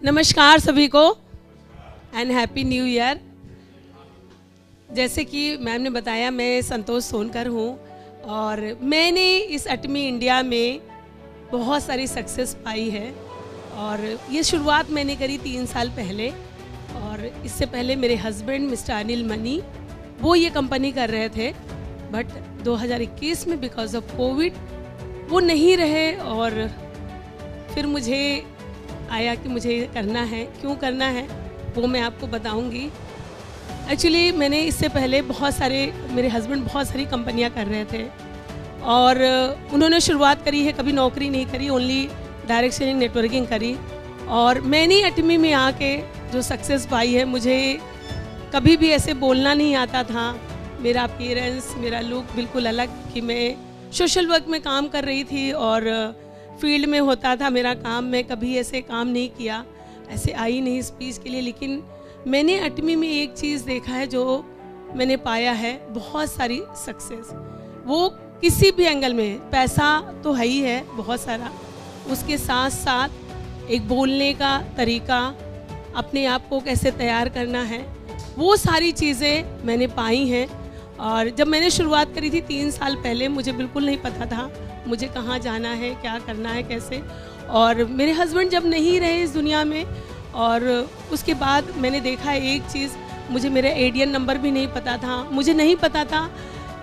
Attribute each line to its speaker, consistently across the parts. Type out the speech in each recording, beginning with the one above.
Speaker 1: नमस्कार सभी को एंड हैप्पी न्यू ईयर। जैसे कि मैम ने बताया, मैं संतोष सोनकर हूँ और मैंने इस अटमी इंडिया में बहुत सारी सक्सेस पाई है। और ये शुरुआत मैंने करी 3 साल पहले, और इससे पहले मेरे हस्बैंड मिस्टर अनिल मनी वो ये कंपनी कर रहे थे, बट 2021 में बिकॉज ऑफ कोविड वो नहीं रहे। और फिर मुझे आया कि मुझे करना है। क्यों करना है वो मैं आपको बताऊंगी। एक्चुअली मैंने इससे पहले मेरे हस्बैंड बहुत सारी कंपनियां कर रहे थे और उन्होंने शुरुआत करी है, कभी नौकरी नहीं करी, ओनली डायरेक्ट सेलिंग नेटवर्किंग करी। और मैंने अटमी में आके जो सक्सेस पाई है, मुझे कभी भी ऐसे बोलना नहीं आता था। मेरा अपीयरेंस, मेरा लुक बिल्कुल अलग, कि मैं सोशल वर्क में काम कर रही थी और फील्ड में होता था मेरा काम। मैं कभी ऐसे काम नहीं किया, ऐसे आई नहीं स्पीच के लिए। लेकिन मैंने अटमी में एक चीज़ देखा है जो मैंने पाया है, बहुत सारी सक्सेस। वो किसी भी एंगल में, पैसा तो है ही है बहुत सारा, उसके साथ साथ एक बोलने का तरीका, अपने आप को कैसे तैयार करना है, वो सारी चीज़ें मैंने पाई हैं। और जब मैंने शुरुआत करी थी 3 साल पहले, मुझे बिल्कुल नहीं पता था मुझे कहाँ जाना है, क्या करना है, कैसे। और मेरे हस्बैंड जब नहीं रहे इस दुनिया में, और उसके बाद मैंने देखा एक चीज़, मुझे मेरा एडीएन नंबर भी नहीं पता था, मुझे नहीं पता था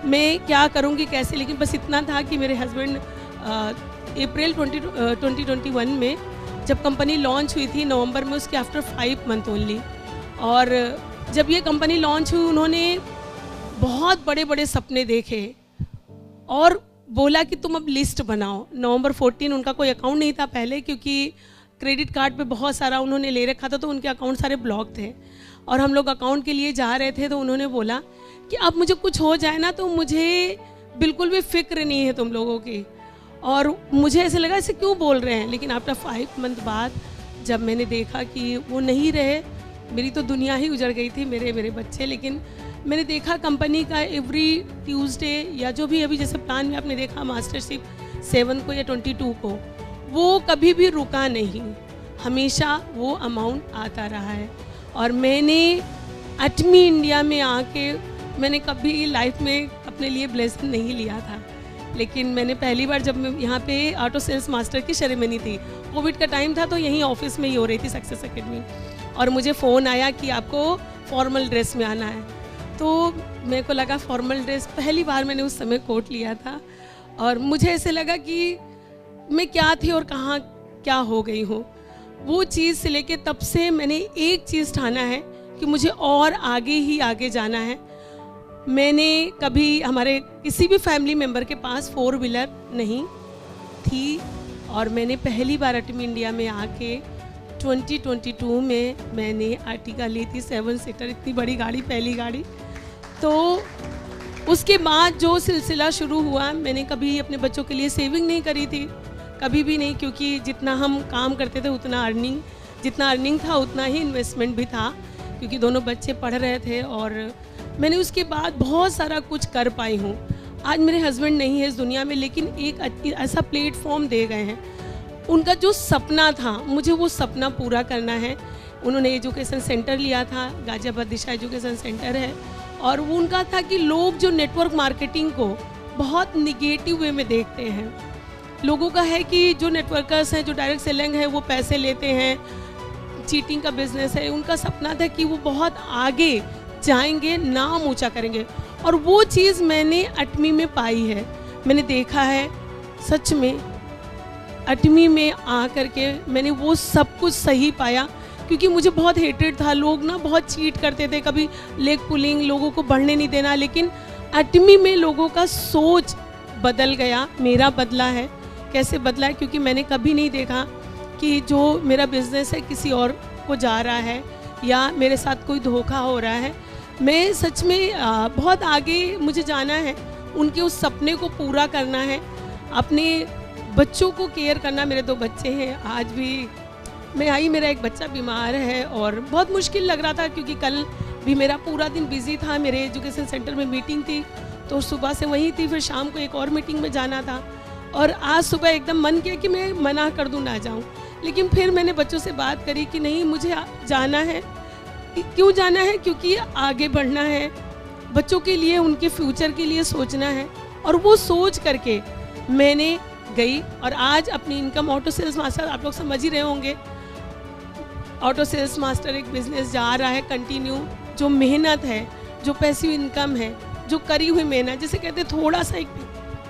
Speaker 1: मैं क्या करूँगी कैसे। लेकिन बस इतना था कि मेरे हस्बैंड अप्रैल 2021 में जब कंपनी लॉन्च हुई थी, नवंबर में, उसके आफ्टर 5 मंथ ओनली। और जब ये कंपनी लॉन्च हुई, उन्होंने बहुत बड़े बड़े सपने देखे और बोला कि तुम अब लिस्ट बनाओ। नवंबर 14 उनका कोई अकाउंट नहीं था पहले, क्योंकि क्रेडिट कार्ड पे बहुत सारा उन्होंने ले रखा था, तो उनके अकाउंट सारे ब्लॉक थे। और हम लोग अकाउंट के लिए जा रहे थे, तो उन्होंने बोला कि अब मुझे कुछ हो जाए ना तो मुझे बिल्कुल भी फिक्र नहीं है तुम लोगों की। और मुझे ऐसे लगा ऐसे क्यों बोल रहे हैं। लेकिन आफ्टर 5 मंथ बाद जब मैंने देखा कि वो नहीं रहे, मेरी तो दुनिया ही उजड़ गई थी, मेरे बच्चे। लेकिन मैंने देखा कंपनी का एवरी ट्यूसडे, या जो भी अभी जैसे प्लान में आपने देखा मास्टरशिप 7 को या 22 को, वो कभी भी रुका नहीं, हमेशा वो अमाउंट आता रहा है। और मैंने अटमी इंडिया में आके मैंने कभी लाइफ में अपने लिए ब्लेसिंग नहीं लिया था। लेकिन मैंने पहली बार जब मैं यहाँ पे ऑटो सेल्स मास्टर की सेरेमनी थी, कोविड का टाइम था, तो यहीं ऑफिस में ही हो रही थी सक्सेस एकेडमी, और मुझे फ़ोन आया कि आपको फॉर्मल ड्रेस में आना है। तो मेरे को लगा फॉर्मल ड्रेस, पहली बार मैंने उस समय कोट लिया था, और मुझे ऐसे लगा कि मैं क्या थी और कहाँ क्या हो गई हूँ। वो चीज़ से लेके तब से मैंने एक चीज़ ठाना है कि मुझे और आगे ही आगे जाना है। मैंने कभी, हमारे किसी भी फैमिली मेम्बर के पास 4 व्हीलर नहीं थी, और मैंने पहली बार अटमी इंडिया में आके 2022 में मैंने आर्टिका ली थी 7 सीटर, इतनी बड़ी गाड़ी, पहली गाड़ी। तो उसके बाद जो सिलसिला शुरू हुआ, मैंने कभी अपने बच्चों के लिए सेविंग नहीं करी थी, कभी भी नहीं, क्योंकि जितना हम काम करते थे उतना जितना अर्निंग था उतना ही इन्वेस्टमेंट भी था, क्योंकि दोनों बच्चे पढ़ रहे थे। और मैंने उसके बाद बहुत सारा कुछ कर पाई हूँ। आज मेरे हस्बैंड नहीं है इस दुनिया में, लेकिन एक ऐसा प्लेटफॉर्म दे गए हैं। उनका जो सपना था, मुझे वो सपना पूरा करना है। उन्होंने एजुकेशन सेंटर लिया था, गाजियाबाद दिशा एजुकेशन सेंटर है, और वो उनका था कि लोग जो नेटवर्क मार्केटिंग को बहुत निगेटिव वे में देखते हैं, लोगों का है कि जो नेटवर्कर्स हैं, जो डायरेक्ट सेलिंग है, वो पैसे लेते हैं, चीटिंग का बिजनेस है। उनका सपना था कि वो बहुत आगे जाएंगे, नाम ऊंचा करेंगे, और वो चीज़ मैंने अटमी में पाई है। मैंने देखा है सच में, अटमी में आ करके मैंने वो सब कुछ सही पाया, क्योंकि मुझे बहुत हेटेड था। लोग ना बहुत चीट करते थे, कभी लेग पुलिंग, लोगों को बढ़ने नहीं देना। लेकिन अटमी में लोगों का सोच बदल गया, मेरा बदला है। कैसे बदला है? क्योंकि मैंने कभी नहीं देखा कि जो मेरा बिजनेस है किसी और को जा रहा है या मेरे साथ कोई धोखा हो रहा है। मैं सच में बहुत आगे मुझे जाना है, उनके उस सपने को पूरा करना है, अपने बच्चों को केयर करना। मेरे 2 बच्चे हैं, आज भी मैं आई, मेरा एक बच्चा बीमार है और बहुत मुश्किल लग रहा था, क्योंकि कल भी मेरा पूरा दिन बिजी था। मेरे एजुकेशन सेंटर में मीटिंग थी, तो सुबह से वहीं थी, फिर शाम को एक और मीटिंग में जाना था, और आज सुबह एकदम मन किया कि मैं मना कर दूं, ना जाऊं। लेकिन फिर मैंने बच्चों से बात करी कि नहीं, मुझे जाना है। क्यों जाना है? क्योंकि आगे बढ़ना है, बच्चों के लिए, उनके फ्यूचर के लिए सोचना है। और वो सोच करके मैंने गई और आज अपनी इनकम ऑटो सेल्स मास्टर, आप लोग समझ ही रहे होंगे, ऑटो सेल्स मास्टर एक बिजनेस जा रहा है कंटिन्यू। जो मेहनत है, जो पैसिव इनकम है, जो करी हुई मेहनत, जिसे कहते हैं थोड़ा सा एक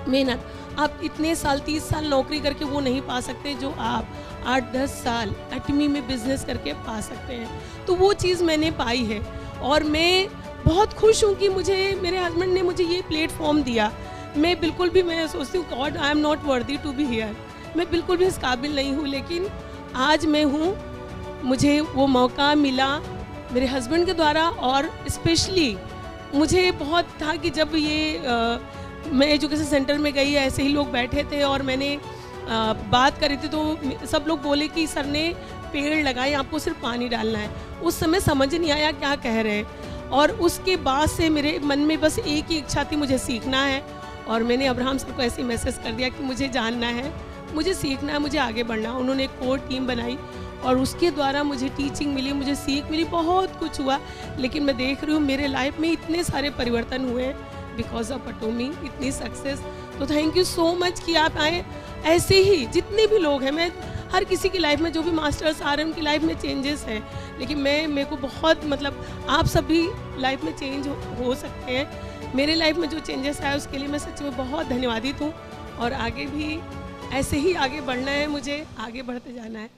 Speaker 1: मेहनत, आप इतने साल 30 साल नौकरी करके वो नहीं पा सकते जो आप 8-10 साल एटमी में बिजनेस करके पा सकते हैं। तो वो चीज़ मैंने पाई है और मैं बहुत खुश हूँ कि मुझे मेरे हस्बैंड ने मुझे ये प्लेटफॉर्म दिया। मैं बिल्कुल भी, मैं सोचती हूँ god I am not worthy to be here, मैं बिल्कुल भी इस काबिल नहीं हूँ, लेकिन आज मैं हूँ। मुझे वो मौका मिला मेरे हस्बैंड के द्वारा और स्पेशली मुझे बहुत था कि जब ये मैं एजुकेशन सेंटर में गई, ऐसे ही लोग बैठे थे और मैंने बात करी थी तो सब लोग बोले कि सर ने पेड़ लगाए, आपको सिर्फ पानी डालना है। उस समय समझ नहीं आया क्या कह रहे हैं और उसके बाद से मेरे मन में बस एक ही इच्छा थी, मुझे सीखना है। और मैंने अब्राहम सर को ऐसे मैसेज कर दिया कि मुझे जानना है, मुझे सीखना है, मुझे आगे बढ़ना है। उन्होंने एक कोर टीम बनाई और उसके द्वारा मुझे टीचिंग मिली, मुझे सीख मिली, बहुत कुछ हुआ। लेकिन मैं देख रही हूँ मेरे लाइफ में इतने सारे परिवर्तन हुए बिकॉज ऑफ अटोमी, इतनी सक्सेस। तो थैंक यू सो मच कि आप आए। ऐसे ही जितने भी लोग हैं, मैं हर किसी की लाइफ में, जो भी मास्टर्स आ रहे हैं उनकी लाइफ में चेंजेस हैं, लेकिन मेरे को बहुत मतलब आप सभी लाइफ में चेंज हो सकते हैं। मेरे लाइफ में जो चेंजेस आए उसके लिए मैं सच में बहुत धन्यवादित हूँ और आगे भी ऐसे ही आगे बढ़ना है, मुझे आगे बढ़ते जाना है।